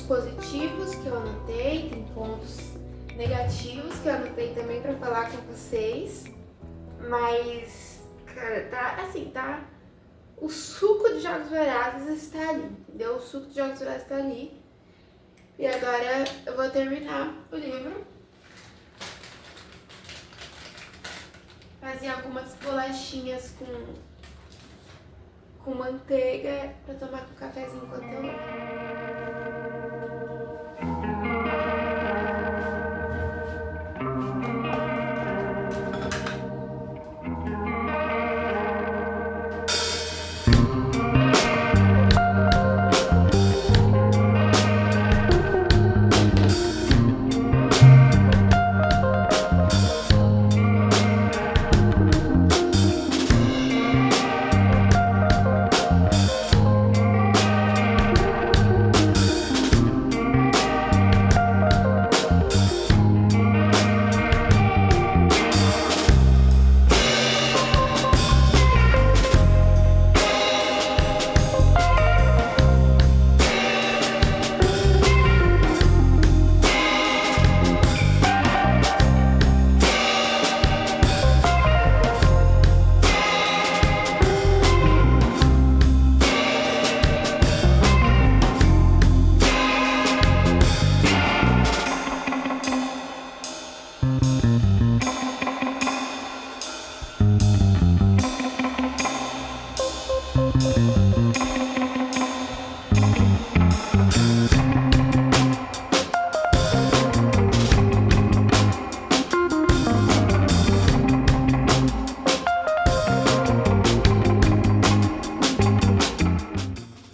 positivos que eu anotei, tem pontos negativos que eu anotei também pra falar com vocês. Mas, cara, tá assim, tá? O suco de Jogos Vorazes está ali, entendeu? O suco de Jogos Vorazes está ali. E agora eu vou terminar o livro. Fazer algumas bolachinhas com manteiga pra tomar com cafezinho enquanto eu leio.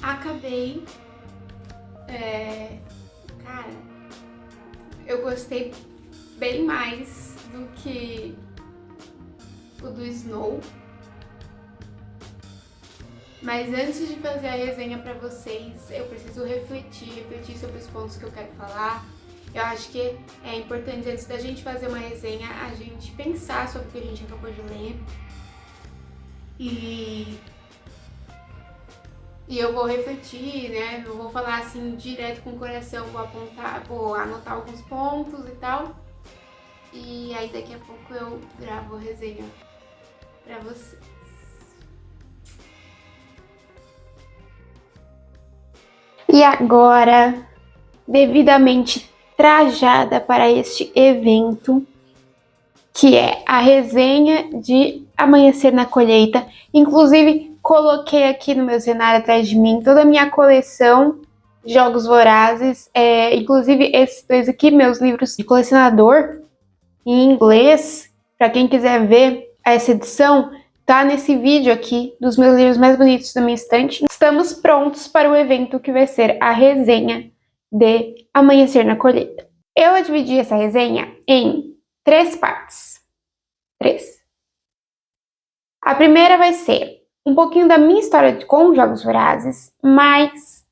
Acabei. Cara, eu gostei bem mais do que o do Snow. Mas antes de fazer a resenha pra vocês, eu preciso refletir sobre os pontos que eu quero falar. Eu acho que é importante, antes da gente fazer uma resenha, a gente pensar sobre o que a gente acabou de ler. E eu vou refletir, né? Eu vou falar assim direto com o coração, vou apontar, vou anotar alguns pontos e tal. E aí daqui a pouco eu gravo a resenha pra vocês. E agora, devidamente trajada para este evento, que é a resenha de Amanhecer na Colheita. Inclusive, coloquei aqui no meu cenário atrás de mim toda a minha coleção de Jogos Vorazes. Inclusive, esses dois aqui, meus livros de colecionador, em inglês. Para quem quiser ver essa edição, tá nesse vídeo aqui dos meus livros mais bonitos da minha estante. Estamos prontos para o evento que vai ser a resenha de Amanhecer na Colheita. Eu vou dividir essa resenha em 3 partes. 3. A primeira vai ser um pouquinho da minha história com Jogos Vorazes, mais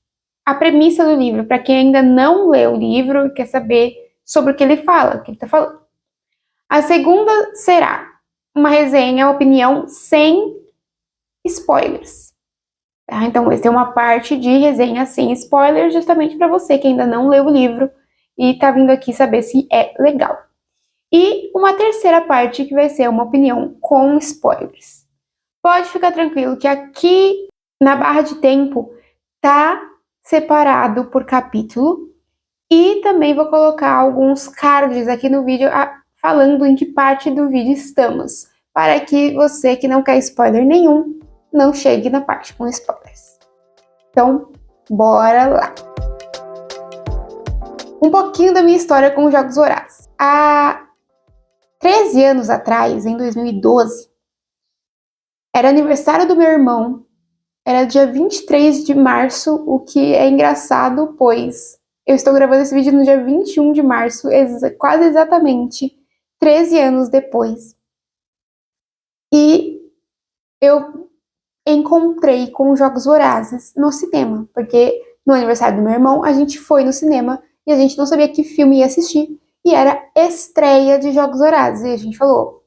a premissa do livro, para quem ainda não leu o livro e quer saber sobre o que ele fala, o que ele está falando. A segunda será uma resenha, opinião sem spoilers. Tá? Então, essa é uma parte de resenha sem spoilers, justamente para você que ainda não leu o livro e tá vindo aqui saber se é legal. E uma terceira parte que vai ser uma opinião com spoilers. Pode ficar tranquilo que aqui na barra de tempo tá separado por capítulo e também vou colocar alguns cards aqui no vídeo falando em que parte do vídeo estamos, para que você que não quer spoiler nenhum não chegue na parte com spoilers. Então, bora lá! Um pouquinho da minha história com os Jogos Vorazes. Há 13 anos atrás, em 2012, era aniversário do meu irmão, era dia 23 de março, o que é engraçado, pois eu estou gravando esse vídeo no dia 21 de março, quase exatamente 13 anos depois. E eu encontrei com os Jogos Vorazes no cinema, porque no aniversário do meu irmão a gente foi no cinema e a gente não sabia que filme ia assistir, e era estreia de Jogos Vorazes, e a gente falou,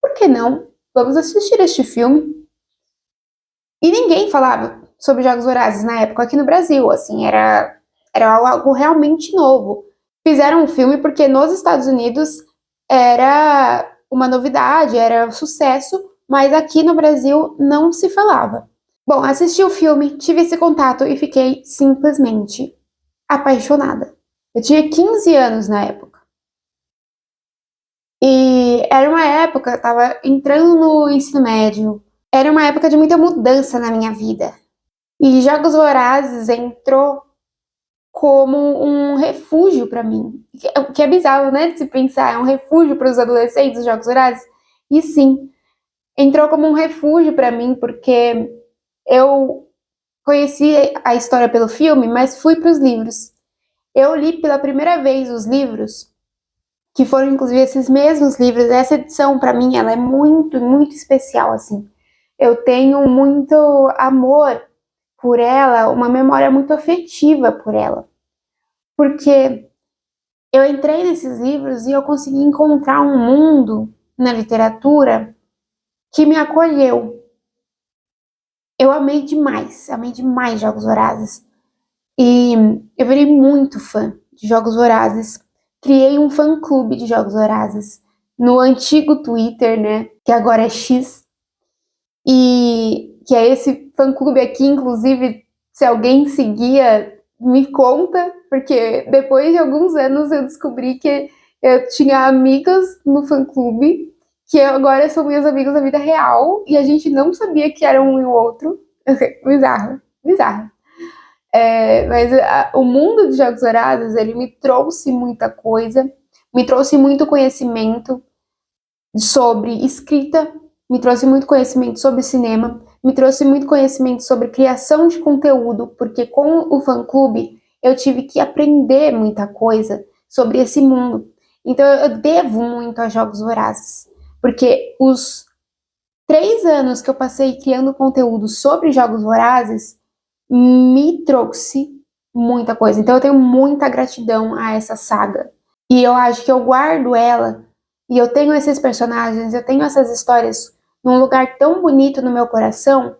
por que não? Vamos assistir este filme. E ninguém falava sobre Jogos Vorazes na época aqui no Brasil, assim, era Era algo realmente novo. Fizeram um filme porque nos Estados Unidos era uma novidade, era um sucesso, mas aqui no Brasil não se falava. Bom, assisti o filme, tive esse contato e fiquei simplesmente apaixonada. Eu tinha 15 anos na época. E era uma época, eu tava entrando no ensino médio, era uma época de muita mudança na minha vida. E Jogos Vorazes entrou como um refúgio para mim. O que é bizarro, né, de se pensar, é um refúgio para os adolescentes, os Jogos Vorazes. E sim, entrou como um refúgio para mim, porque eu conheci a história pelo filme, mas fui para os livros. Eu li pela primeira vez os livros, que foram inclusive esses mesmos livros. Essa edição, para mim, ela é muito, muito especial, assim. Eu tenho muito amor por ela, uma memória muito afetiva por ela. Porque eu entrei nesses livros e eu consegui encontrar um mundo na literatura que me acolheu. Eu amei demais Jogos Vorazes. E eu virei muito fã de Jogos Vorazes. Criei um fã-clube de Jogos Vorazes no antigo Twitter, né? Que agora é X. E que é esse fã-clube aqui, inclusive, se alguém seguia, me conta, porque depois de alguns anos eu descobri que eu tinha amigas no fã-clube, que agora são meus amigos da vida real, e a gente não sabia que era um e o outro. Bizarro, bizarro. Mas o mundo de Jogos Vorazes, ele me trouxe muita coisa, me trouxe muito conhecimento sobre escrita, me trouxe muito conhecimento sobre cinema, me trouxe muito conhecimento sobre criação de conteúdo, porque com o fã-clube eu tive que aprender muita coisa sobre esse mundo. Então eu devo muito a Jogos Vorazes, porque os 3 anos que eu passei criando conteúdo sobre Jogos Vorazes me trouxe muita coisa. Então eu tenho muita gratidão a essa saga. E eu acho que eu guardo ela, e eu tenho esses personagens, eu tenho essas histórias num lugar tão bonito no meu coração,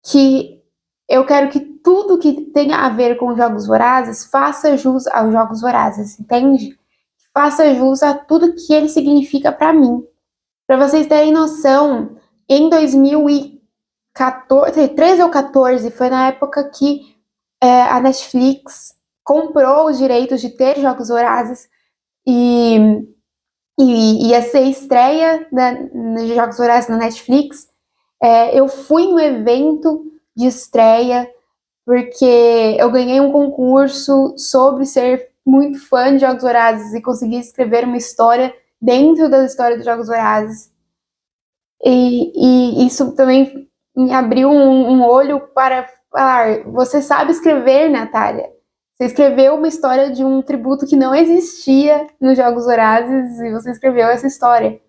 que eu quero que tudo que tenha a ver com Jogos Vorazes faça jus aos Jogos Vorazes, entende? Faça jus a tudo que ele significa para mim. Para vocês terem noção, em 2014, 13 ou 14, foi na época que a Netflix comprou os direitos de ter Jogos Vorazes e ia ser estreia de Jogos Vorazes na Netflix. Eu fui no evento de estreia porque eu ganhei um concurso sobre ser muito fã de Jogos Vorazes e conseguir escrever uma história dentro da história dos Jogos Vorazes. E isso também me abriu um olho para falar: você sabe escrever, Natália. Você escreveu uma história de um tributo que não existia nos Jogos Vorazes e você escreveu essa história.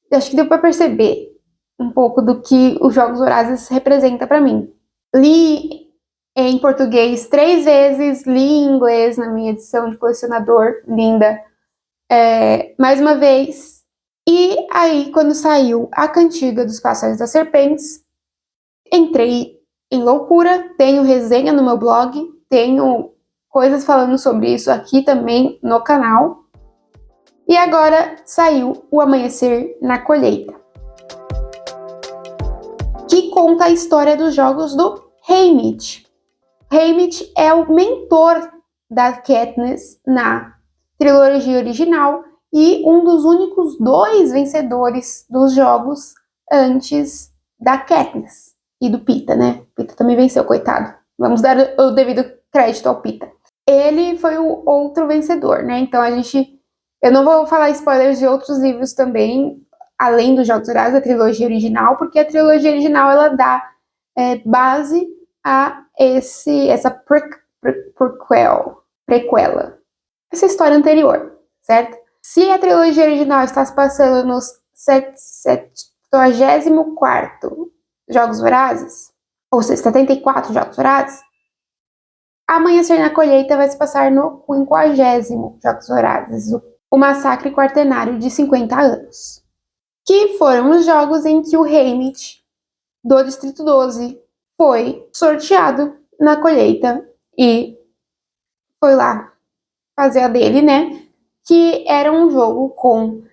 Eu acho que deu para perceber um pouco do que os Jogos Vorazes representa para mim. Li em português 3 vezes, li em inglês na minha edição de colecionador, linda, mais uma vez. E aí, quando saiu a Cantiga dos Pássaros das Serpentes, entrei em loucura. Tenho resenha no meu blog, tenho coisas falando sobre isso aqui também no canal. E agora saiu O Amanhecer na Colheita, que conta a história dos jogos do Haymitch. Haymitch é o mentor da Katniss na trilogia original e um dos únicos 2 vencedores dos jogos antes da Katniss e do Pita, né? O Pita também venceu, coitado. Vamos dar o devido crédito ao Pita. Ele foi o outro vencedor, né? Então eu não vou falar spoilers de outros livros também, além dos Jogos Vorazes, da trilogia original, porque a trilogia original ela dá base a essa prequela, essa história anterior, certo? Se a trilogia original está se passando nos 74º Jogos Vorazes, ou seja, 74 Jogos Vorazes, Amanhecer na Colheita vai se passar no 50º Jogos Vorazes, o Massacre Quaternário de 50 anos, que foram os jogos em que o Haymitch do Distrito 12 foi sorteado na colheita e foi lá fazer a dele, né? Que era um jogo com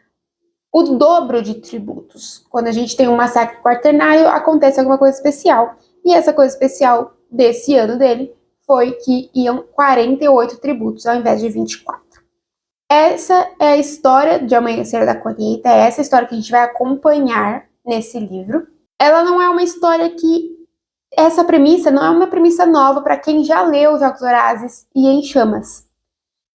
o dobro de tributos. Quando a gente tem um massacre quaternário, acontece alguma coisa especial. E essa coisa especial desse ano dele foi que iam 48 tributos ao invés de 24. Essa é a história de Amanhecer da Colheita, é essa história que a gente vai acompanhar nesse livro. Ela não é uma história que... Essa premissa não é uma premissa nova para quem já leu Jogos Vorazes e Em Chamas,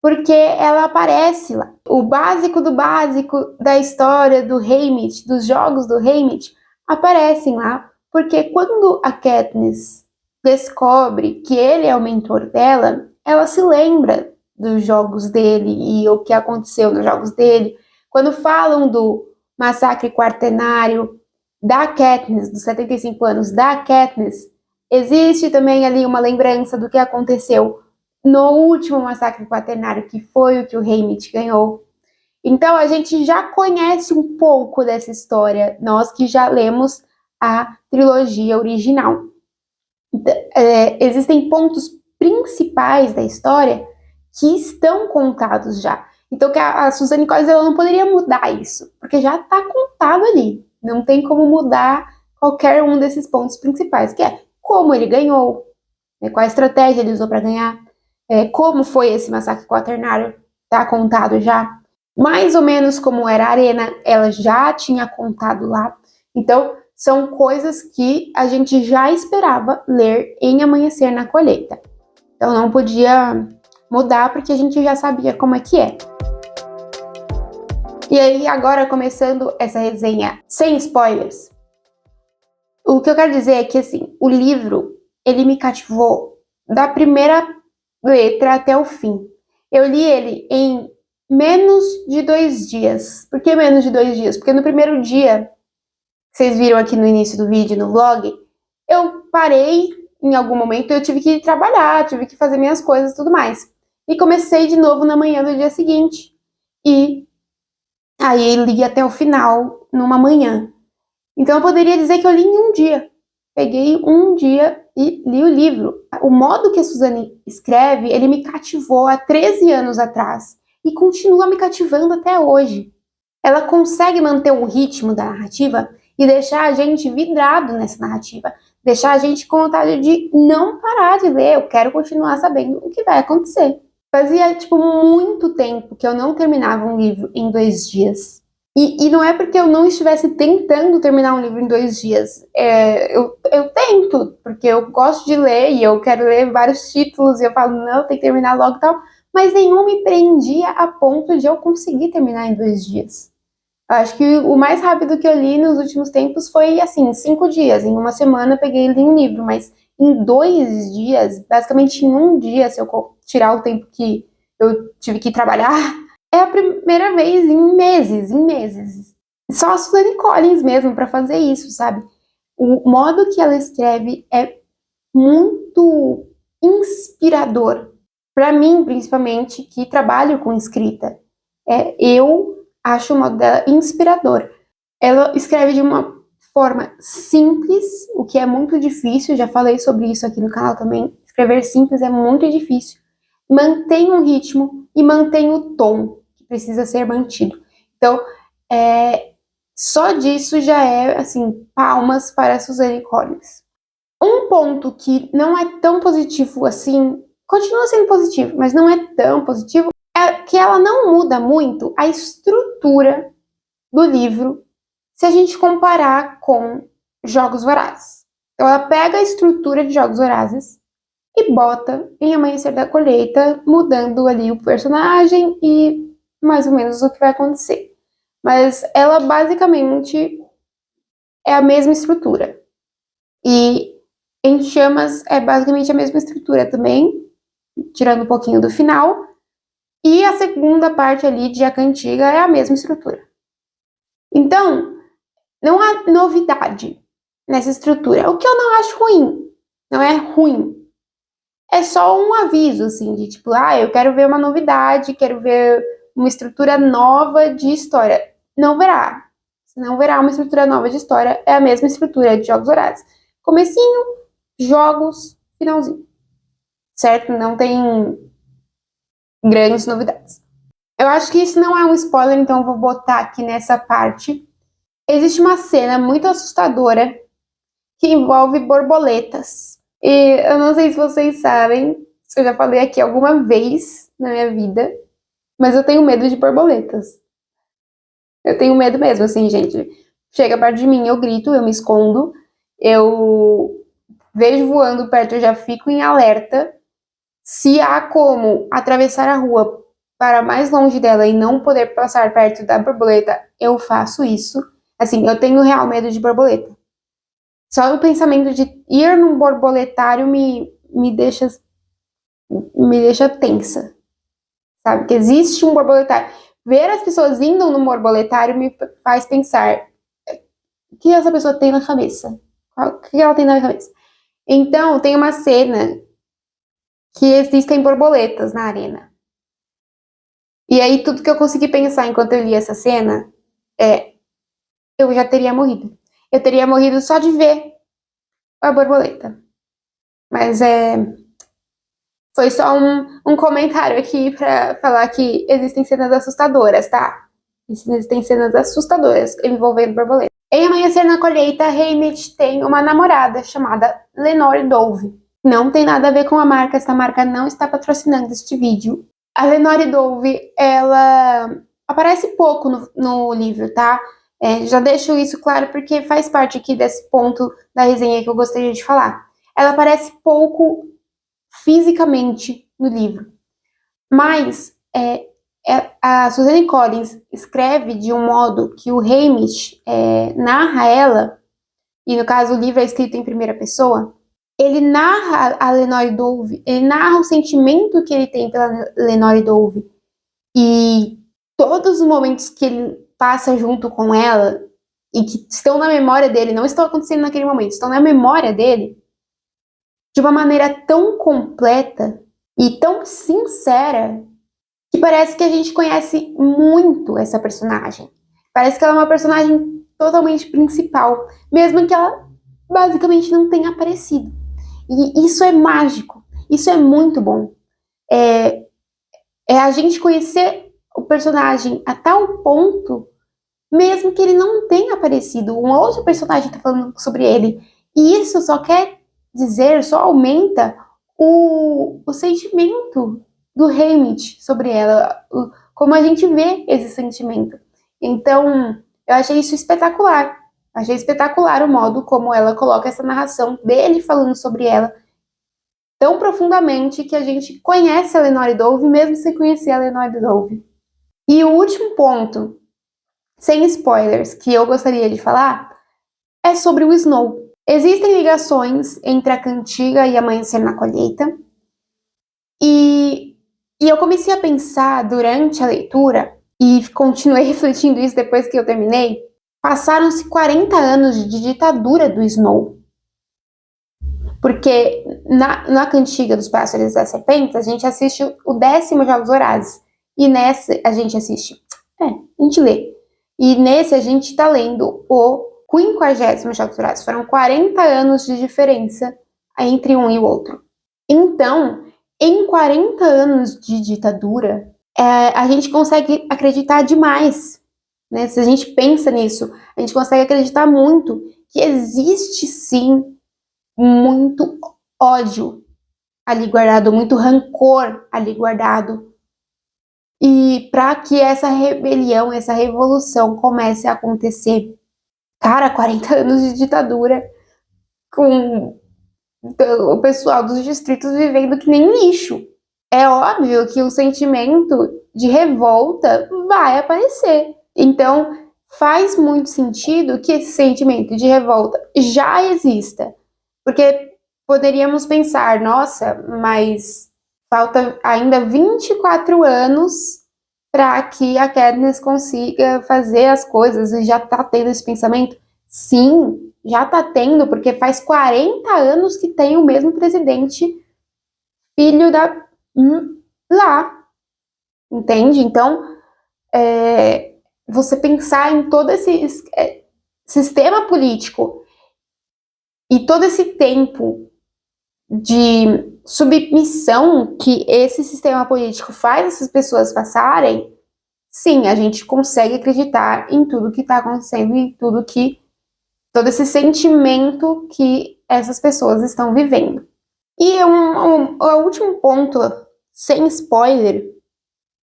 porque ela aparece lá. O básico do básico da história do Haymitch, dos jogos do Haymitch, aparecem lá, porque quando a Katniss descobre que ele é o mentor dela, ela se lembra dos jogos dele e o que aconteceu nos jogos dele. Quando falam do massacre quaternário da Katniss, dos 75 anos da Katniss, existe também ali uma lembrança do que aconteceu no último massacre quaternário, que foi o que o Haymitch ganhou. Então a gente já conhece um pouco dessa história, nós que já lemos a trilogia original. Existem pontos principais da história que estão contados já. Então que a Suzanne Collins ela não poderia mudar isso, porque já está contado ali. Não tem como mudar qualquer um desses pontos principais, que é como ele ganhou, qual a estratégia ele usou para ganhar, como foi esse massacre quaternário, está contado já. Mais ou menos como era a arena, ela já tinha contado lá. Então, são coisas que a gente já esperava ler em Amanhecer na Colheita. Então, não podia mudar, porque a gente já sabia como é que é. E aí, agora, começando essa resenha sem spoilers, o que eu quero dizer é que, assim, o livro, ele me cativou da primeira letra até o fim. Eu li ele em menos de 2 dias. Por que menos de 2 dias? Porque no primeiro dia, vocês viram aqui no início do vídeo, no vlog, eu parei em algum momento, eu tive que trabalhar, tive que fazer minhas coisas e tudo mais. E comecei de novo na manhã do dia seguinte. E aí li até o final, numa manhã. Então eu poderia dizer que eu li em um dia. Peguei um dia e li o livro. O modo que a Suzanne escreve, ele me cativou há 13 anos atrás e continua me cativando até hoje. Ela consegue manter o ritmo da narrativa e deixar a gente vidrado nessa narrativa, deixar a gente com vontade de não parar de ler, eu quero continuar sabendo o que vai acontecer. Fazia, muito tempo que eu não terminava um livro em 2 dias. E não é porque eu não estivesse tentando terminar um livro em 2 dias. Eu tento, porque eu gosto de ler e eu quero ler vários títulos e eu falo, não, tem que terminar logo e tal. Mas nenhum me prendia a ponto de eu conseguir terminar em 2 dias. Eu acho que o mais rápido que eu li nos últimos tempos foi, assim, 5 dias. Em uma semana eu peguei e li um livro, mas em 2 dias, basicamente em um dia, se eu tirar o tempo que eu tive que trabalhar, é a primeira vez em meses. Só a Suzanne Collins mesmo para fazer isso, sabe? O modo que ela escreve é muito inspirador. Para mim, principalmente, que trabalho com escrita. Eu acho o modo dela inspirador. Ela escreve de uma forma simples, o que é muito difícil, já falei sobre isso aqui no canal também. Escrever simples é muito difícil. Mantém um ritmo e mantém o tom que precisa ser mantido. Então, só disso já é, assim, palmas para a Suzanne Collins. Um ponto que não é tão positivo assim, continua sendo positivo, mas não é tão positivo, é que ela não muda muito a estrutura do livro se a gente comparar com Jogos Vorazes. Então ela pega a estrutura de Jogos Vorazes e bota em Amanhecer da Colheita, mudando ali o personagem e mais ou menos o que vai acontecer. Mas ela basicamente é a mesma estrutura. E Em Chamas é basicamente a mesma estrutura também, tirando um pouquinho do final. E a segunda parte ali de A Cantiga é a mesma estrutura. Então, não há novidade nessa estrutura, o que eu não acho ruim. Não é ruim. É só um aviso, assim, de tipo, eu quero ver uma novidade, quero ver uma estrutura nova de história. Não verá. Se não verá uma estrutura nova de história, é a mesma estrutura de Jogos Vorazes. Comecinho, jogos, finalzinho. Certo? Não tem grandes novidades. Eu acho que isso não é um spoiler, então eu vou botar aqui nessa parte. Existe uma cena muito assustadora que envolve borboletas. E eu não sei se vocês sabem, se eu já falei aqui alguma vez na minha vida, mas eu tenho medo de borboletas. Eu tenho medo mesmo, assim, gente. Chega perto de mim, eu grito, eu me escondo, eu vejo voando perto, eu já fico em alerta. Se há como atravessar a rua para mais longe dela e não poder passar perto da borboleta, eu faço isso. Assim, eu tenho real medo de borboleta. Só o pensamento de ir num borboletário me deixa tensa, sabe? Que existe um borboletário. Ver as pessoas indo num borboletário me faz pensar o que essa pessoa tem na cabeça. O que ela tem na cabeça? Então, tem uma cena que existem borboletas na arena. E aí, tudo que eu consegui pensar enquanto eu li essa cena é: eu já teria morrido. Eu teria morrido só de ver a borboleta. Mas foi só um comentário aqui pra falar que existem cenas assustadoras, tá? Existem cenas assustadoras envolvendo borboleta. Em Amanhecer na Colheita, Haymitch tem uma namorada chamada Lenore Dove. Não tem nada a ver com a marca, essa marca não está patrocinando este vídeo. A Lenore Dove, ela aparece pouco no livro, tá? Já deixo isso claro porque faz parte aqui desse ponto da resenha que eu gostaria de falar. Ela aparece pouco fisicamente no livro, mas a Suzanne Collins escreve de um modo que o Haymitch narra ela, e no caso o livro é escrito em primeira pessoa. Ele narra a Lenore Dove, ele narra o sentimento que ele tem pela Lenore Dove. E todos os momentos que ele passa junto com ela, e que estão na memória dele, não estão acontecendo naquele momento, estão na memória dele, de uma maneira tão completa e tão sincera, que parece que a gente conhece muito essa personagem. Parece que ela é uma personagem totalmente principal, mesmo que ela basicamente não tenha aparecido. E isso é mágico, isso é muito bom. É a gente conhecer o personagem a tal ponto, mesmo que ele não tenha aparecido, um outro personagem está falando sobre ele. E isso só quer dizer, só aumenta o sentimento do Haymitch sobre ela, como a gente vê esse sentimento. Então, eu achei isso espetacular. Achei espetacular o modo como ela coloca essa narração dele falando sobre ela tão profundamente que a gente conhece a Lenore Dove mesmo sem conhecer a Lenore Dove. E o último ponto, sem spoilers, que eu gostaria de falar é sobre o Snow. Existem ligações entre a Cantiga e Amanhecer na Colheita, e eu comecei a pensar durante a leitura, e continuei refletindo isso depois que eu terminei. Passaram-se 40 anos de ditadura do Snow. Porque na Cantiga dos Pássaros e das Serpentes, a gente assiste o 10º Jogos Vorazes. E nessa a gente assiste. A gente lê. E nesse a gente tá lendo o 50º Jogos Vorazes. Foram 40 anos de diferença entre um e o outro. Então, em 40 anos de ditadura, a gente consegue acreditar demais. Né? Se a gente pensa nisso, a gente consegue acreditar muito que existe sim muito ódio ali guardado, muito rancor ali guardado. E para que essa rebelião, essa revolução comece a acontecer, cara, 40 anos de ditadura com o pessoal dos distritos vivendo que nem lixo. É óbvio que o sentimento de revolta vai aparecer. Então, faz muito sentido que esse sentimento de revolta já exista. Porque poderíamos pensar, nossa, mas falta ainda 24 anos para que a Katniss consiga fazer as coisas e já tá tendo esse pensamento? Sim, já tá tendo, porque faz 40 anos que tem o mesmo presidente, filho da lá, entende? Então, você pensar em todo esse sistema político e todo esse tempo de submissão que esse sistema político faz essas pessoas passarem, sim, a gente consegue acreditar em tudo que está acontecendo e todo esse sentimento que essas pessoas estão vivendo. E o último ponto, sem spoiler,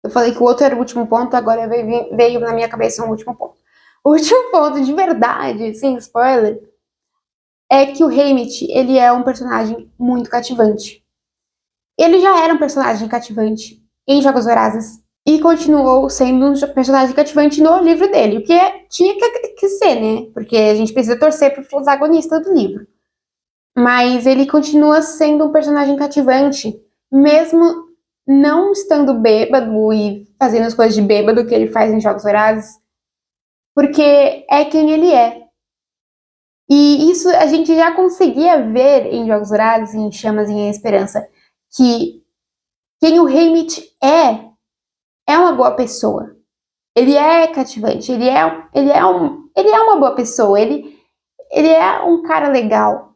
eu falei que o outro era o último ponto, agora veio na minha cabeça um último ponto. O último ponto, de verdade, sem spoiler, é que o Haymitch, ele é um personagem muito cativante. Ele já era um personagem cativante em Jogos Vorazes e continuou sendo um personagem cativante no livro dele, o que tinha que ser, né? Porque a gente precisa torcer pro protagonista do livro. Mas ele continua sendo um personagem cativante, mesmo não estando bêbado e fazendo as coisas de bêbado que ele faz em Jogos Vorazes, porque é quem ele é. E isso a gente já conseguia ver em Jogos Vorazes, em Chamas e em Esperança, que quem o Haymitch é uma boa pessoa. Ele é cativante, ele é uma boa pessoa, ele é um cara legal.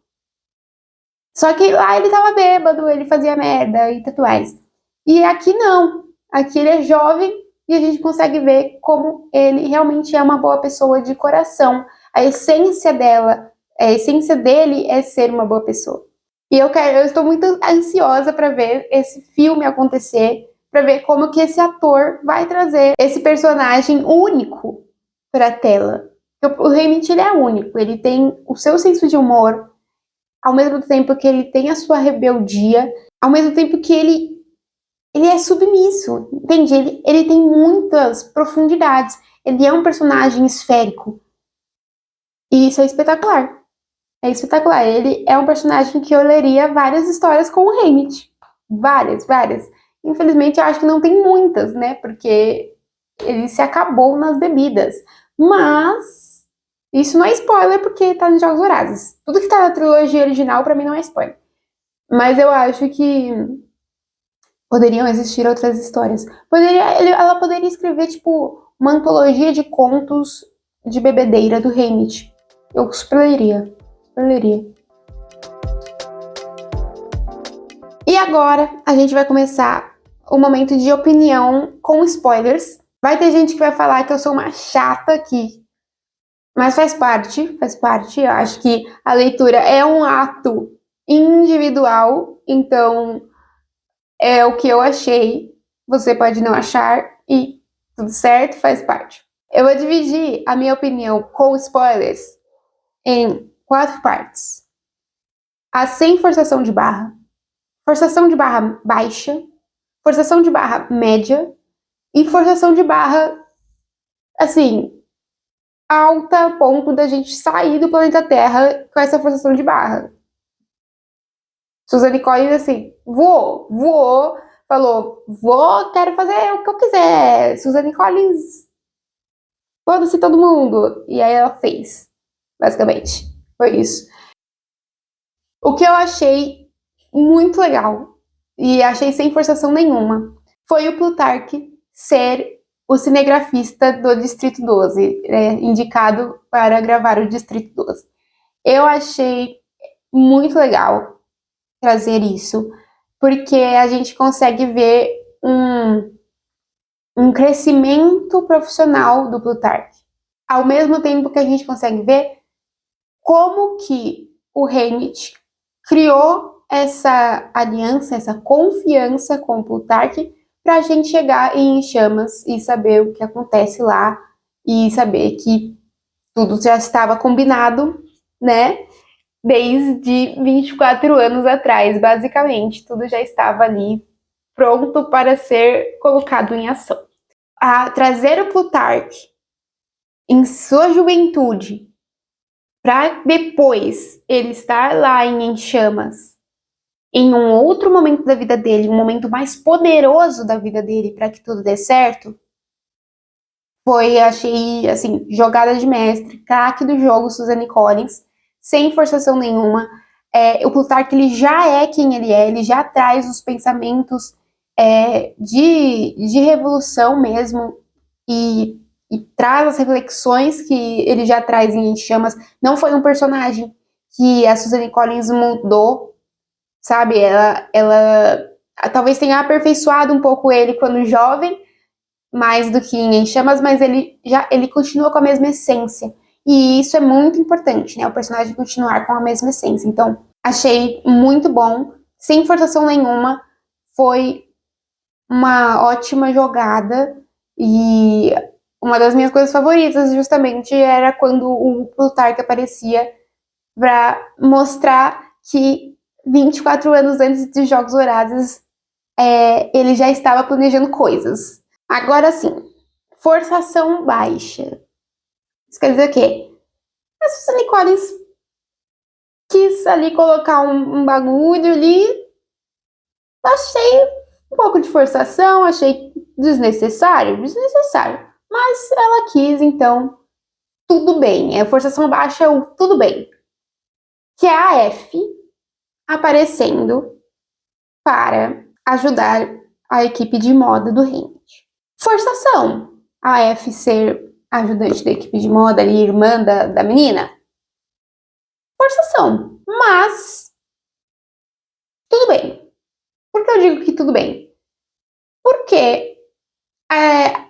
Só que lá ele tava bêbado, ele fazia merda e tudo mais. E aqui não. Aqui ele é jovem e a gente consegue ver como ele realmente é uma boa pessoa de coração. A essência dele é ser uma boa pessoa. E eu estou muito ansiosa para ver esse filme acontecer, para ver como que esse ator vai trazer esse personagem único para a tela. O Haymitch, ele é único, ele tem o seu senso de humor, ao mesmo tempo que ele tem a sua rebeldia, ao mesmo tempo que ele é submisso, entende? Ele tem muitas profundidades. Ele é um personagem esférico. E isso é espetacular. É espetacular. Ele é um personagem que eu leria várias histórias com o Haymitch. Várias, várias. Infelizmente, eu acho que não tem muitas, né? Porque ele se acabou nas bebidas. Mas isso não é spoiler porque tá nos Jogos Vorazes. Tudo que tá na trilogia original, pra mim, não é spoiler. Mas eu acho que poderiam existir outras histórias. Ela poderia escrever, tipo, uma antologia de contos de bebedeira do Haymitch. Eu super leria. Super leria. E agora a gente vai começar o momento de opinião com spoilers. Vai ter gente que vai falar que eu sou uma chata aqui. Mas faz parte, faz parte. Eu acho que a leitura é um ato individual, então é o que eu achei. Você pode não achar e tudo certo, faz parte. Eu vou dividir a minha opinião com spoilers em 4 partes. A sem forçação de barra, forçação de barra baixa, forçação de barra média e forçação de barra, assim, alta a ponto da gente sair do planeta Terra com essa forçação de barra. Suzanne Collins, assim, voou, falou, quero fazer o que eu quiser. Suzanne Collins, foda-se todo mundo. E aí ela fez, basicamente. Foi isso. O que eu achei muito legal, e achei sem forçação nenhuma, foi o Plutarque ser o cinegrafista do Distrito 12, indicado para gravar o Distrito 12. Eu achei muito legal trazer isso, porque a gente consegue ver um crescimento profissional do Plutarque, ao mesmo tempo que a gente consegue ver como que o Haymitch criou essa aliança, essa confiança com o Plutarque para a gente chegar em Chamas e saber o que acontece lá e saber que tudo já estava combinado, né? Desde 24 anos atrás, basicamente, tudo já estava ali pronto para ser colocado em ação. A trazer o Plutarque em sua juventude para depois ele estar lá em Chamas em um outro momento da vida dele, um momento mais poderoso da vida dele para que tudo dê certo, achei, assim, jogada de mestre, craque do jogo, Suzanne Collins, sem forçação nenhuma. O Plutarque, ele já é quem ele já traz os pensamentos de revolução mesmo, e traz as reflexões que ele já traz em Chamas. Não foi um personagem que a Suzanne Collins mudou sabe? Ela talvez tenha aperfeiçoado um pouco ele quando jovem, mais do que em Chamas, mas ele continua com a mesma essência. E isso é muito importante, né? O personagem continuar com a mesma essência. Então, achei muito bom, sem forçação nenhuma. Foi uma ótima jogada. E uma das minhas coisas favoritas, justamente, era quando o Plutarque aparecia para mostrar que 24 anos antes de Jogos Vorazes, ele já estava planejando coisas. Agora sim, forçação baixa. Isso quer dizer o quê? A Suzanne Collins quis ali colocar um bagulho ali. Achei um pouco de forçação, achei desnecessário. Mas ela quis, então tudo bem. É forçação baixa, tudo bem. Que é a F aparecendo para ajudar a equipe de moda do Hamlet. Forçação. A F ser ajudante da equipe de moda ali, irmã da menina. Forçação. Mas tudo bem. Por que eu digo que tudo bem? Porque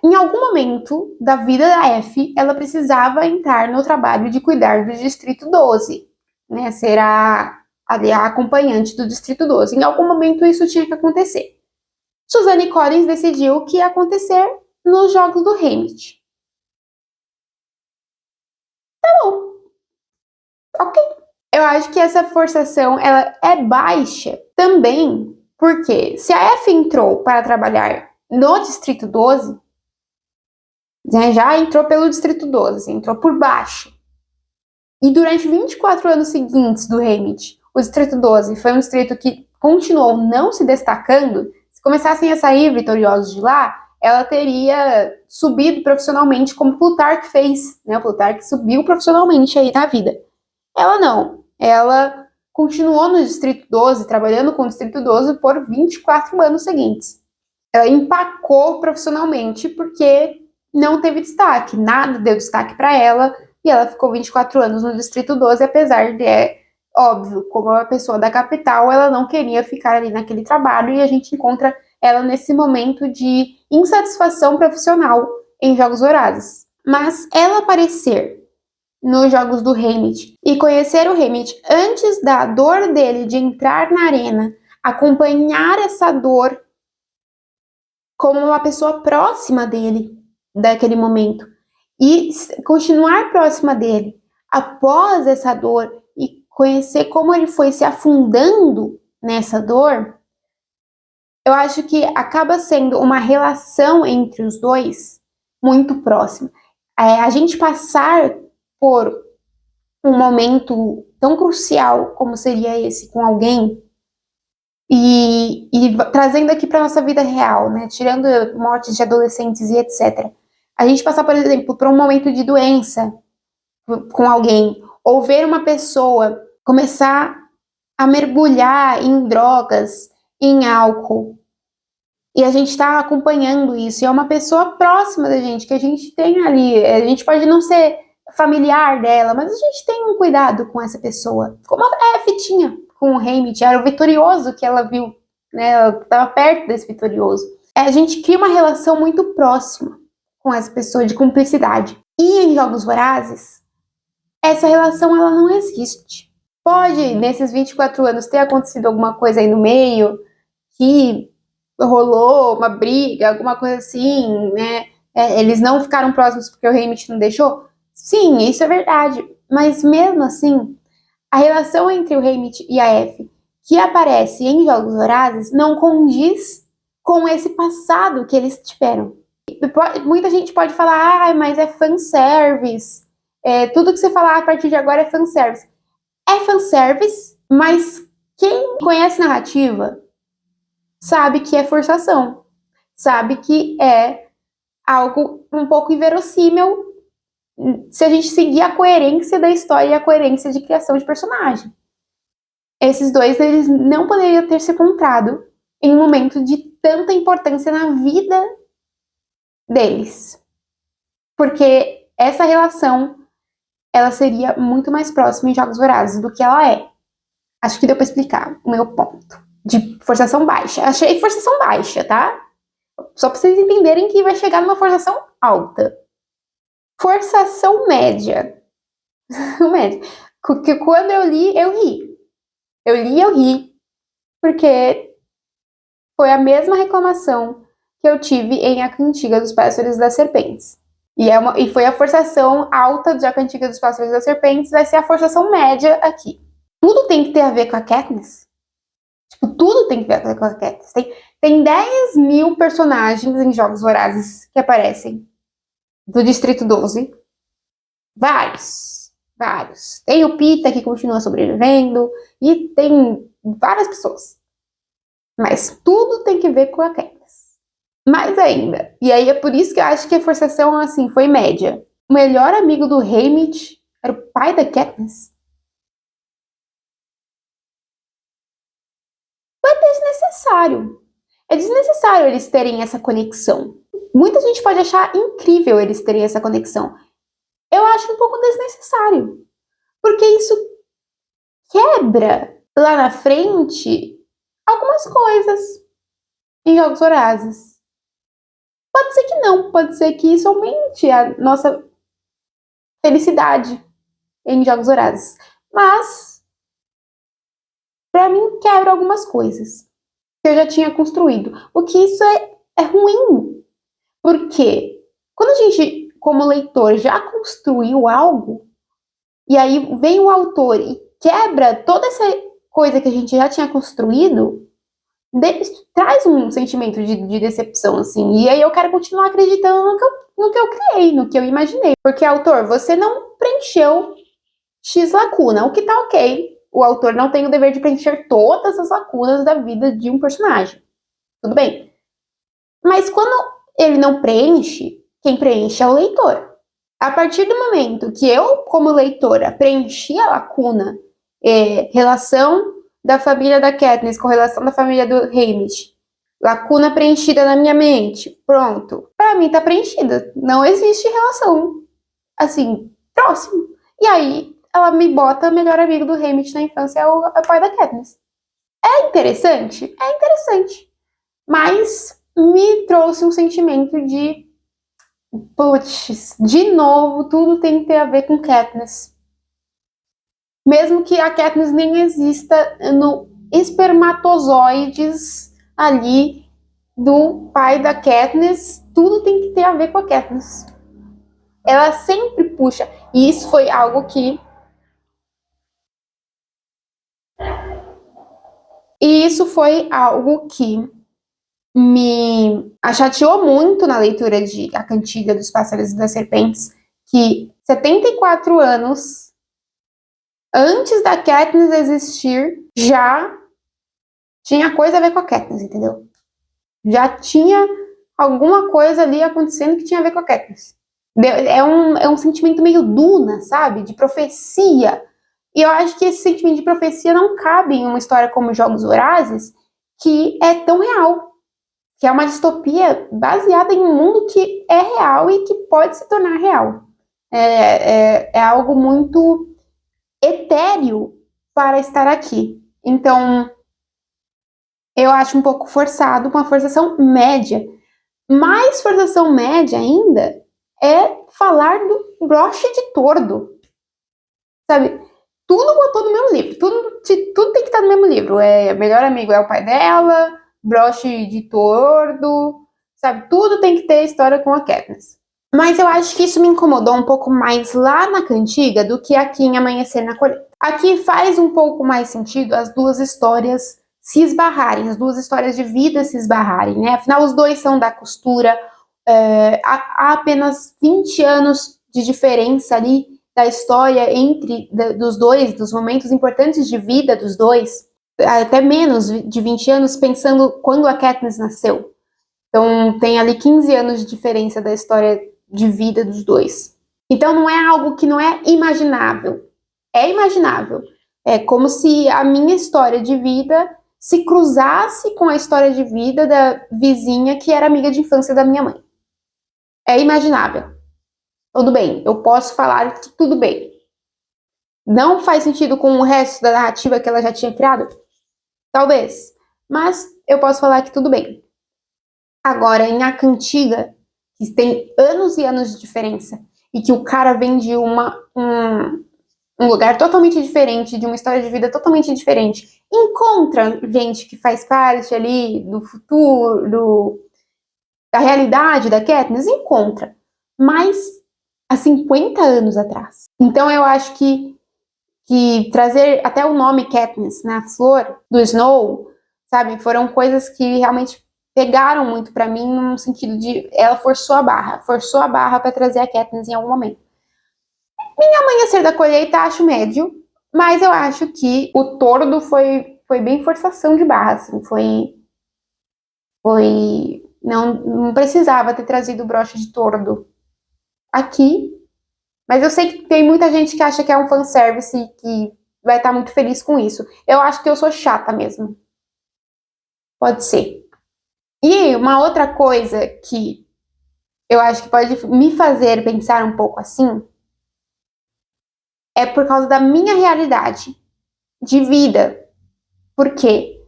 em algum momento da vida da F, ela precisava entrar no trabalho de cuidar do Distrito 12, né? Ser a acompanhante do Distrito 12. Em algum momento isso tinha que acontecer. Suzanne Collins decidiu que ia acontecer nos Jogos do Hamlet. Tá bom. Ok. Eu acho que essa forçação ela é baixa também, porque se a F entrou para trabalhar no Distrito 12, né, já entrou pelo Distrito 12, entrou por baixo. E durante 24 anos seguintes do Hamlet, o Distrito 12 foi um distrito que continuou não se destacando. Se começassem a sair vitoriosos de lá, ela teria subido profissionalmente como Plutarque fez, né? O Plutarque subiu profissionalmente aí na vida. Ela não. Ela continuou no Distrito 12, trabalhando com o Distrito 12 por 24 anos seguintes. Ela empacou profissionalmente porque não teve destaque, nada deu destaque para ela, e ela ficou 24 anos no Distrito 12, apesar de, óbvio, como uma pessoa da capital, ela não queria ficar ali naquele trabalho, e a gente encontra ela nesse momento de insatisfação profissional em Jogos Vorazes. Mas ela aparecer nos Jogos do Hamlet e conhecer o Hamlet antes da dor dele de entrar na arena, acompanhar essa dor como uma pessoa próxima dele daquele momento e continuar próxima dele após essa dor e conhecer como ele foi se afundando nessa dor, eu acho que acaba sendo uma relação entre os dois muito próxima. A gente passar por um momento tão crucial como seria esse com alguém e trazendo aqui para nossa vida real, né? Tirando mortes de adolescentes e etc. A gente passar, por exemplo, por um momento de doença com alguém, ou ver uma pessoa começar a mergulhar em drogas, em álcool, e a gente está acompanhando isso, e é uma pessoa próxima da gente, que a gente tem ali, a gente pode não ser familiar dela, mas a gente tem um cuidado com essa pessoa, como a F tinha com o Hamlet, era o vitorioso que ela viu, né? Ela estava perto desse vitorioso. A gente cria uma relação muito próxima com essa pessoa, de cumplicidade. E em Jogos Vorazes, essa relação ela não existe. Pode, nesses 24 anos, ter acontecido alguma coisa aí no meio, que rolou uma briga, alguma coisa assim, né? Eles não ficaram próximos porque o Hamlet não deixou? Sim, isso é verdade. Mas mesmo assim, a relação entre o Hamlet e a F, que aparece em Jogos Vorazes, não condiz com esse passado que eles tiveram. Muita gente pode falar, mas é fanservice. Tudo que você falar a partir de agora é fanservice. É fanservice, mas quem conhece narrativa sabe que é forçação. Sabe que é algo um pouco inverossímil se a gente seguir a coerência da história e a coerência de criação de personagem. Esses dois, eles não poderiam ter se encontrado em um momento de tanta importância na vida deles. Porque essa relação, ela seria muito mais próxima em Jogos Vorazes do que ela é. Acho que deu pra explicar o meu ponto. De forçação baixa. Achei forçação baixa, tá? Só pra vocês entenderem que vai chegar numa forçação alta. Forçação média. Média. Porque quando eu li, eu ri. Eu ri. Porque foi a mesma reclamação que eu tive em A Cantiga dos Pássaros e das Serpentes. E foi a forçação alta de A Cantiga dos Pássaros e das Serpentes, vai ser a forçação média aqui. Tudo tem que ter a ver com a Katniss. Tipo, tudo tem que ver com a Katniss. Tem 10 mil personagens em Jogos Vorazes que aparecem. Do Distrito 12. Vários. Vários. Tem o Pita que continua sobrevivendo. E tem várias pessoas. Mas tudo tem que ver com a Katniss. Mais ainda. E aí é por isso que eu acho que a forçação, assim, foi média. O melhor amigo do Haymitch era o pai da Katniss. É desnecessário. É desnecessário eles terem essa conexão. Muita gente pode achar incrível eles terem essa conexão. Eu acho um pouco desnecessário. Porque isso quebra lá na frente algumas coisas em Jogos Vorazes. Pode ser que não, pode ser que isso aumente a nossa felicidade em Jogos Vorazes. Mas, pra mim, quebra algumas coisas que eu já tinha construído. O que isso é ruim. Porque quando a gente, como leitor, já construiu algo, e aí vem o autor e quebra toda essa coisa que a gente já tinha construído, traz um sentimento de decepção, assim. E aí eu quero continuar acreditando no que eu criei, no que eu imaginei. Porque, autor, você não preencheu X lacuna, o que tá ok. O autor não tem o dever de preencher todas as lacunas da vida de um personagem. Tudo bem. Mas quando ele não preenche, quem preenche é o leitor. A partir do momento que eu, como leitora, preenchi a lacuna, relação da família da Katniss com relação da família do Haymitch, lacuna preenchida na minha mente, pronto. Pra mim tá preenchida. Não existe relação, assim, próximo. E aí, ela me bota melhor amigo do Haymitch na infância, é o pai da Katniss. É interessante? É interessante. Mas me trouxe um sentimento de putz, de novo, tudo tem que ter a ver com Katniss. Mesmo que a Katniss nem exista no espermatozoides ali do pai da Katniss, tudo tem que ter a ver com a Katniss. Ela sempre puxa. E isso foi algo que... E isso foi algo que me chateou muito na leitura de A Cantiga dos Pássaros e das Serpentes, que 74 anos antes da Katniss existir, já tinha coisa a ver com a Katniss, entendeu? Já tinha alguma coisa ali acontecendo que tinha a ver com a Katniss. É um sentimento meio Duna, sabe? De profecia. E eu acho que esse sentimento de profecia não cabe em uma história como Jogos Vorazes, que é tão real. Que é uma distopia baseada em um mundo que é real e que pode se tornar real. É algo muito etéreo para estar aqui. Então, eu acho um pouco forçado, uma forçação média. Mais forçação média ainda é falar do broche de tordo. Sabe? Tudo botou no mesmo livro. Tudo tem que estar no mesmo livro. Melhor amigo é o pai dela, broche de tordo, sabe? Tudo tem que ter história com a Katniss. Mas eu acho que isso me incomodou um pouco mais lá na Cantiga do que aqui em Amanhecer na Colheita. Aqui faz um pouco mais sentido as duas histórias se esbarrarem, as duas histórias de vida se esbarrarem, né? Afinal, os dois são da costura, há apenas 20 anos de diferença ali da história dos dois, dos momentos importantes de vida dos dois, até menos de 20 anos, pensando quando a Katniss nasceu. Então, tem ali 15 anos de diferença da história de vida dos dois. Então, não é algo que não é imaginável. É imaginável. É como se a minha história de vida se cruzasse com a história de vida da vizinha que era amiga de infância da minha mãe. É imaginável. Tudo bem, eu posso falar que tudo bem. não faz sentido com o resto da narrativa que ela já tinha criado? Talvez. Mas eu posso falar que tudo bem. Agora, em A Cantiga, que tem anos e anos de diferença, e que o cara vem de um lugar totalmente diferente, de uma história de vida totalmente diferente, encontra gente que faz parte ali do futuro, da realidade da Katniss, encontra. Mas há 50 anos atrás. Então eu acho que trazer até o nome Katniss na flor do Snow, sabe, foram coisas que realmente pegaram muito pra mim, no sentido de ela forçou a barra pra trazer a Katniss em algum momento. Amanhecer da Colheita acho médio, mas eu acho que o Tordo foi bem forçação de barra, assim, não precisava ter trazido o broche de Tordo aqui, mas eu sei que tem muita gente que acha que é um fanservice e que vai estar muito feliz com isso. Eu acho que eu sou chata mesmo. Pode ser. E uma outra coisa que eu acho que pode me fazer pensar um pouco assim é por causa da minha realidade de vida. Porque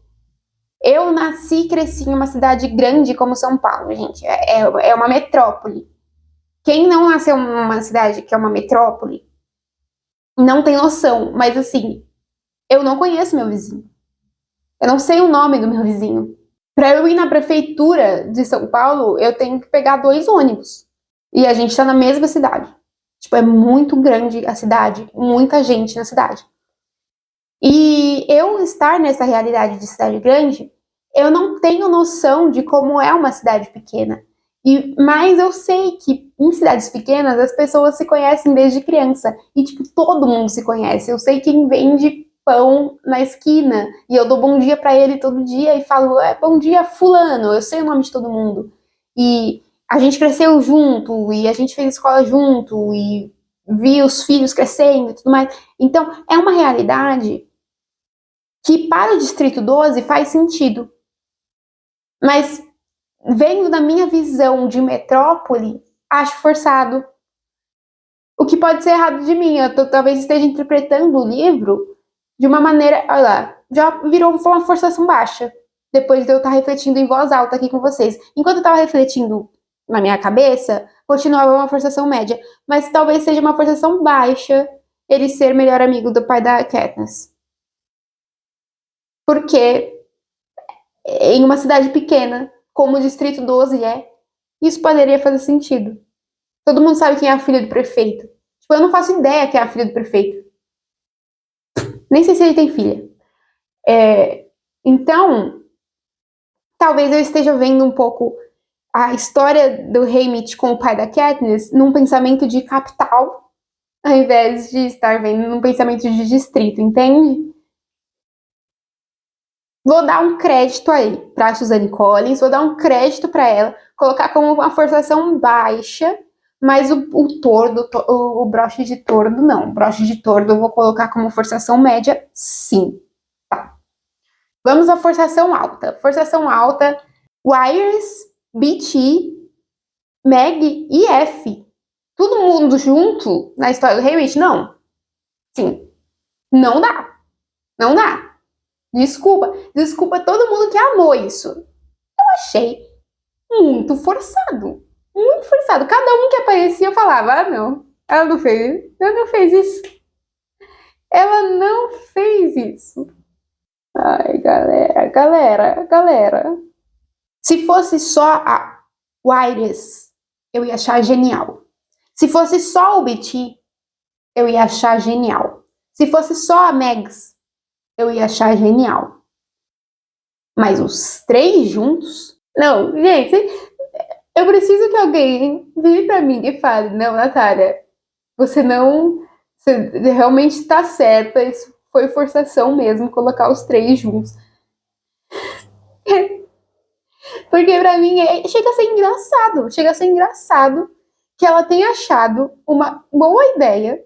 eu nasci e cresci em uma cidade grande como São Paulo, gente. É uma metrópole. Quem não nasceu numa cidade que é uma metrópole não tem noção. Mas assim, eu não conheço meu vizinho. Eu não sei o nome do meu vizinho. Para eu ir na prefeitura de São Paulo, eu tenho que pegar 2 ônibus. E a gente tá na mesma cidade. Tipo, é muito grande a cidade, muita gente na cidade. E eu estar nessa realidade de cidade grande, eu não tenho noção de como é uma cidade pequena. Mas eu sei que em cidades pequenas as pessoas se conhecem desde criança. E, tipo, todo mundo se conhece. Eu sei quem vende pão na esquina. E eu dou bom dia pra ele todo dia e falo, bom dia, fulano. Eu sei o nome de todo mundo. E a gente cresceu junto, e a gente fez escola junto, e vi os filhos crescendo e tudo mais. Então, é uma realidade que para o Distrito 12 faz sentido. Mas, vendo da minha visão de metrópole, acho forçado. O que pode ser errado de mim. Eu talvez esteja interpretando o livro de uma maneira... Olha lá, já virou uma forçação baixa. Depois de eu estar refletindo em voz alta aqui com vocês. Enquanto eu estava refletindo na minha cabeça, continuava uma forçação média. Mas talvez seja uma forçação baixa ele ser melhor amigo do pai da Katniss. Porque em uma cidade pequena, como o Distrito 12 isso poderia fazer sentido. Todo mundo sabe quem é a filha do prefeito. Tipo, eu não faço ideia quem é a filha do prefeito. Nem sei se ele tem filha. Então, talvez eu esteja vendo um pouco a história do Haymitch com o pai da Katniss num pensamento de capital, ao invés de estar vendo num pensamento de distrito, entende? Vou dar um crédito aí para Suzanne Collins, vou dar um crédito para ela, colocar como uma forçação baixa, mas o tordo, o broche de tordo, não. O broche de tordo eu vou colocar como forçação média, sim. Tá. Vamos à forçação alta. Forçação alta, Wires, BT, Meg e F. Todo mundo junto na história do Haymitch? Não. Sim. Não dá. Não dá. Desculpa todo mundo que amou isso. Eu achei muito forçado. Muito forçado. Cada um que aparecia eu falava, não, ela não fez isso. Ela não fez isso. Ai, galera. Se fosse só a Wires, eu ia achar genial. Se fosse só o BT, eu ia achar genial. Se fosse só a Megs, eu ia achar genial. Mas os 3 juntos? Não, gente, eu preciso que alguém vire pra mim e fale, não, Natália, você realmente está certa, isso foi forçação mesmo, colocar os 3 juntos. Porque pra mim chega a ser engraçado que ela tenha achado uma boa ideia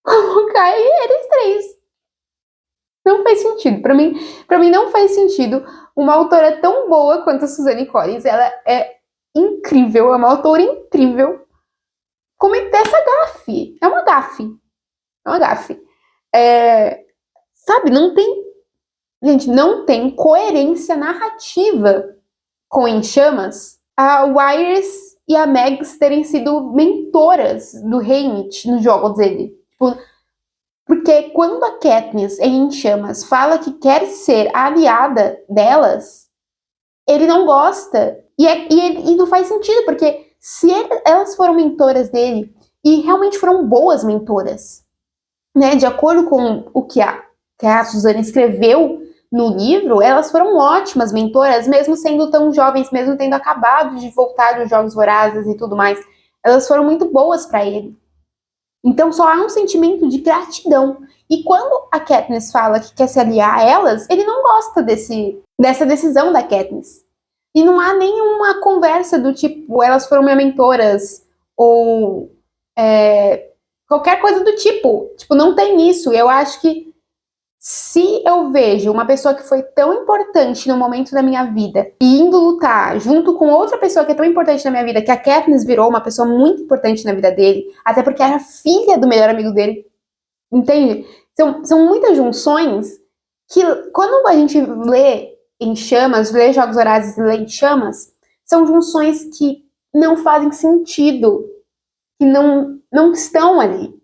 colocar eles 3. Não faz sentido. Pra mim não faz sentido. Uma autora tão boa quanto a Suzanne Collins, ela é incrível, é uma autora incrível, cometer essa gafe. É uma gafe. É uma gafe. Sabe, não tem... Gente, não tem coerência narrativa com Em Chamas a Wires e a Mags terem sido mentoras do Haymitch nos jogos dele. Tipo, porque quando a Katniss em Chamas fala que quer ser a aliada delas, ele não gosta. E não faz sentido, porque se elas foram mentoras dele, e realmente foram boas mentoras, né? De acordo com o que a Suzane escreveu no livro, elas foram ótimas mentoras, mesmo sendo tão jovens, mesmo tendo acabado de voltar dos Jogos Vorazes e tudo mais. Elas foram muito boas para ele. Então só há um sentimento de gratidão. E quando a Katniss fala que quer se aliar a elas, ele não gosta dessa decisão da Katniss. E não há nenhuma conversa do tipo, elas foram minhas mentoras, ou qualquer coisa do tipo. Tipo, não tem isso. Eu acho que se eu vejo uma pessoa que foi tão importante no momento da minha vida e indo lutar junto com outra pessoa que é tão importante na minha vida, que a Katniss virou uma pessoa muito importante na vida dele, até porque era filha do melhor amigo dele, entende? São muitas junções que, quando a gente lê Em Chamas, lê Jogos Vorazes e lê Em Chamas, são junções que não fazem sentido, que não estão ali.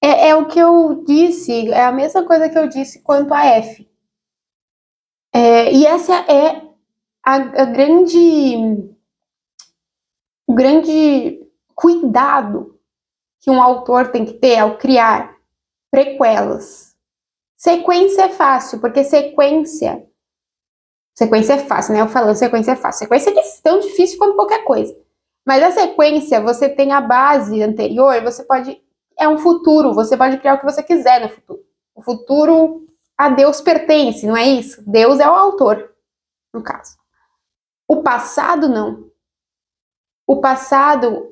É o que eu disse, é a mesma coisa que eu disse quanto a F. E essa é a o grande cuidado que um autor tem que ter ao criar prequelas. Sequência é fácil, porque sequência é fácil, né? Eu falando sequência é fácil. Sequência é tão difícil quanto qualquer coisa. Mas a sequência, você tem a base anterior, você pode... É um futuro, você pode criar o que você quiser no futuro. O futuro a Deus pertence, não é isso? Deus é o autor, no caso. O passado, não. O passado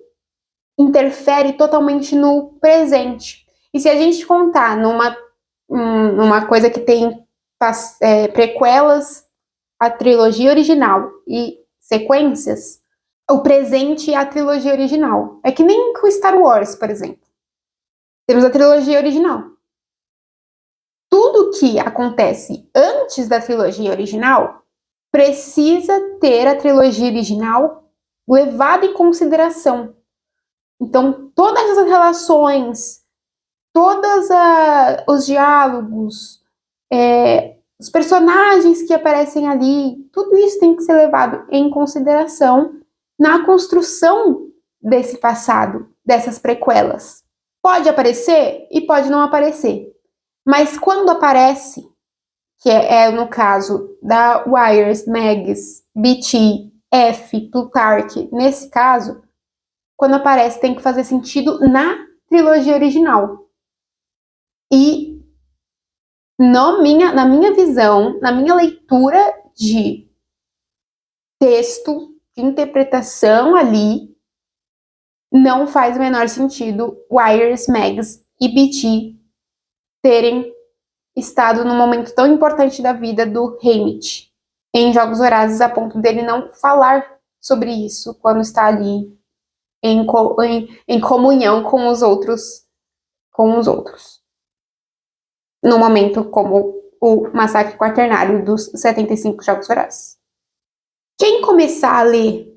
interfere totalmente no presente. E se a gente contar numa coisa que tem prequelas, a trilogia original e sequências, o presente é a trilogia original. É que nem com Star Wars, por exemplo. Temos a trilogia original. Tudo que acontece antes da trilogia original precisa ter a trilogia original levada em consideração. Então, todas as relações, todos os diálogos, os personagens que aparecem ali, tudo isso tem que ser levado em consideração na construção desse passado, dessas prequelas. Pode aparecer e pode não aparecer. Mas quando aparece, que é no caso da Wires, Mags, BT, F, Plutarch, nesse caso, quando aparece tem que fazer sentido na trilogia original. E na minha visão, na minha leitura de texto, de interpretação ali, não faz o menor sentido Wires, Mags e BT terem estado num momento tão importante da vida do Haymitch em Jogos Vorazes, a ponto dele não falar sobre isso quando está ali em comunhão com os outros, no momento como o massacre quaternário dos 75 Jogos Vorazes. Quem começar a ler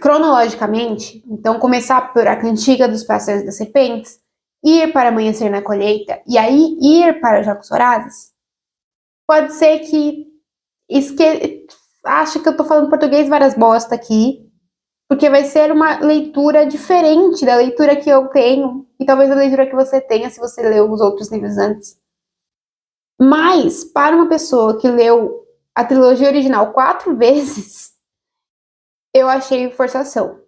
cronologicamente, então começar por A Cantiga dos Pastores das Serpentes, ir para Amanhecer na Colheita e aí ir para Jogos Vorazes, pode ser que ache que eu tô falando português várias bosta aqui, porque vai ser uma leitura diferente da leitura que eu tenho, e talvez a leitura que você tenha se você leu os outros livros antes. Mas, para uma pessoa que leu a trilogia original 4 vezes, eu achei forçação.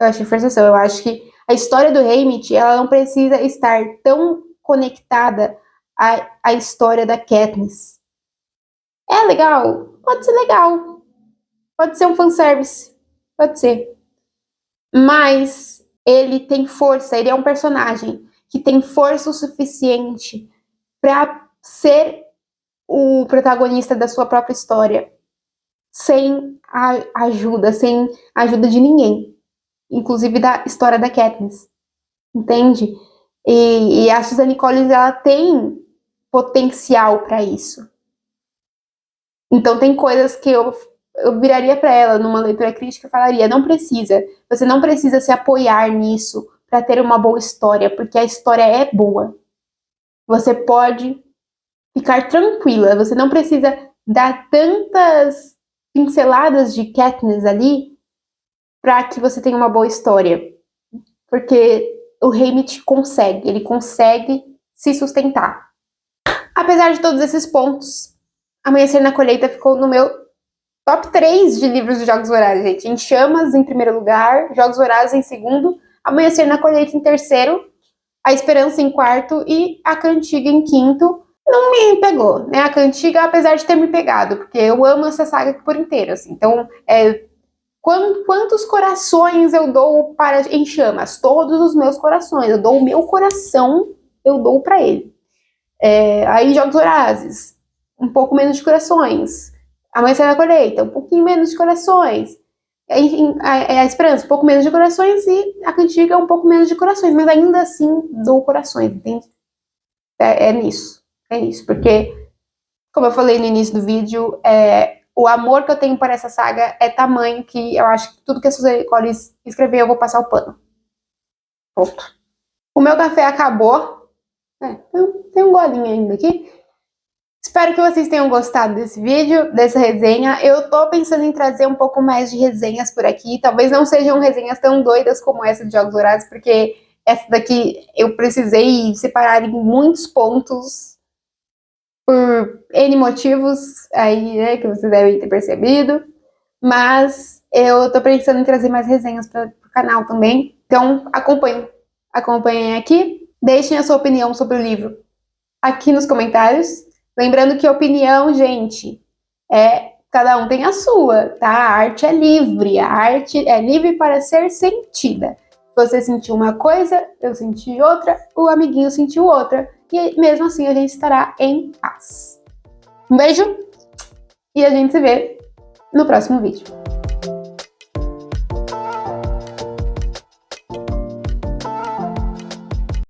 Eu acho que a história do Haymitch, ela não precisa estar tão conectada à história da Katniss. É legal? Pode ser legal. Pode ser um fanservice. Pode ser. Mas ele tem força, ele é um personagem que tem força o suficiente para ser o protagonista da sua própria história, sem a ajuda de ninguém. inclusive da história da Katniss, entende? E a Suzanne Collins, ela tem potencial para isso. Então tem coisas que eu viraria para ela numa leitura crítica e falaria, você não precisa se apoiar nisso para ter uma boa história, porque a história é boa. Você pode ficar tranquila, você não precisa dar tantas pinceladas de Katniss ali para que você tenha uma boa história. Porque o Haymitch consegue, ele consegue se sustentar. Apesar de todos esses pontos, Amanhecer na Colheita ficou no meu top 3 de livros de Jogos Vorazes, gente. Em Chamas em primeiro lugar, Jogos Vorazes em segundo, Amanhecer na Colheita em terceiro, A Esperança em quarto e A Cantiga em quinto. Não me pegou, né? A Cantiga, apesar de ter me pegado, porque eu amo essa saga por inteiro, assim. Então, quantos corações eu dou para Em Chamas? Todos os meus corações. Eu dou o meu coração, eu dou para ele. Aí, Jogos Vorazes, um pouco menos de corações. Amanhecer na Colheita, um pouquinho menos de corações. A Esperança, um pouco menos de corações. E A Cantiga, um pouco menos de corações. Mas ainda assim, dou corações, entende? É nisso. É isso. Porque, como eu falei no início do vídeo, o amor que eu tenho por essa saga é tamanho que eu acho que tudo que a Suzanne Collins escreveu eu vou passar o pano. Ponto. O meu café acabou. Tem um golinho ainda aqui. Espero que vocês tenham gostado desse vídeo, dessa resenha. Eu tô pensando em trazer um pouco mais de resenhas por aqui. Talvez não sejam resenhas tão doidas como essa de Jogos Vorazes, porque essa daqui eu precisei separar em muitos pontos por N motivos aí, né, que vocês devem ter percebido. Mas eu tô pensando em trazer mais resenhas para o canal também. Então acompanhem aqui. Deixem a sua opinião sobre o livro aqui nos comentários. Lembrando que opinião, gente, cada um tem a sua, tá? A arte é livre, a arte é livre para ser sentida. Você sentiu uma coisa, eu senti outra, o amiguinho sentiu outra. E mesmo assim a gente estará em paz. Um beijo e a gente se vê no próximo vídeo.